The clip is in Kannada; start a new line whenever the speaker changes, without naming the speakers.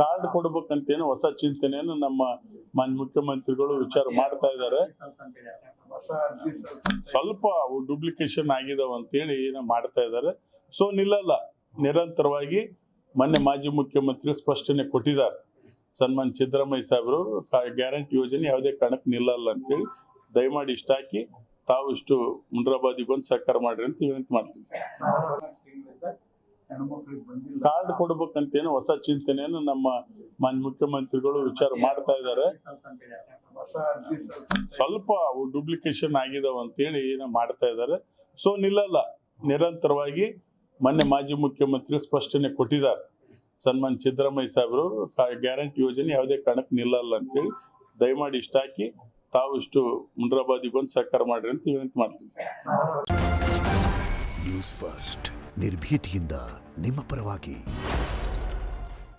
ಕಾರ್ಡ್ ಕೊಡ್ಬೇಕಂತೇನು ಹೊಸ ಚಿಂತನೆಯನ್ನು ನಮ್ಮ ಮಾನ್ಯ ಮುಖ್ಯಮಂತ್ರಿಗಳು ವಿಚಾರ ಮಾಡ್ತಾ ಇದ್ದಾರೆ. ಸ್ವಲ್ಪ ಡುಪ್ಲಿಕೇಶನ್ ಆಗಿದಾವ ಅಂತೇಳಿ ಮಾಡ್ತಾ ಇದ್ದಾರೆ. ಸೊ ನಿಲ್ಲಲ್ಲ, ನಿರಂತರವಾಗಿ ಮೊನ್ನೆ ಮಾಜಿ ಮುಖ್ಯಮಂತ್ರಿ ಸ್ಪಷ್ಟನೆ ಕೊಟ್ಟಿದ್ದಾರೆ. ಸನ್ಮಾನ್ಯ ಸಿದ್ದರಾಮಯ್ಯ ಸಾಹೇಬರು ಗ್ಯಾರಂಟಿ ಯೋಜನೆ ಯಾವುದೇ ಕಾರಣಕ್ಕೆ ನಿಲ್ಲಲ್ಲ ಅಂತೇಳಿ ದಯಮಾಡಿ ಇಷ್ಟ ಹಾಕಿ ತಾವು ಇಷ್ಟು ಮುಂಡ್ರಾಬಾದಿಗೊಂದು ಸಹಕಾರ ಮಾಡ್ರಿ ಅಂತ ವಿನಂತಿ ಮಾಡ್ತೀನಿ. ಕಾರ್ಡ್ ಕೊಡ್ಬೇಕಂತೇನು ಹೊಸ ಚಿಂತನೆಯನ್ನು ನಮ್ಮ ಮಾನ್ಯ ಮುಖ್ಯಮಂತ್ರಿಗಳು ವಿಚಾರ ಮಾಡ್ತಾ ಇದ್ದಾರೆ. ಸ್ವಲ್ಪ ಡುಪ್ಲಿಕೇಶನ್ ಆಗಿದಾವ ಅಂತೇಳಿ ಮಾಡ್ತಾ ಇದ್ದಾರೆ. ಸೊ ನಿಲ್ಲಲ್ಲ, ನಿರಂತರವಾಗಿ ಮೊನ್ನೆ ಮಾಜಿ ಮುಖ್ಯಮಂತ್ರಿ ಸ್ಪಷ್ಟನೆ ಕೊಟ್ಟಿದ್ದಾರೆ. ಸನ್ಮಾನ್ಯ ಸಿದ್ದರಾಮಯ್ಯ ಸಾಹೇಬರು ಗ್ಯಾರಂಟಿ ಯೋಜನೆ ಯಾವುದೇ ಕಾರಣಕ್ಕೆ ನಿಲ್ಲಲ್ಲ ಅಂತೇಳಿ ದಯಮಾಡಿ ಇಷ್ಟ ಹಾಕಿ ತಾವು ಇಷ್ಟು ಮುಂಡ್ರಾಬಾದಿಗೊಂದು ಸಹಕಾರ ಮಾಡ್ರಿ ಅಂತ ವಿನಂತಿ ಮಾಡ್ತೀನಿ.
ನ್ಯೂಸ್ ಫಸ್ಟ್ ನಿರ್ಭೀತಿಯಿಂದ ನಿಮ್ಮ ಪರವಾಗಿ.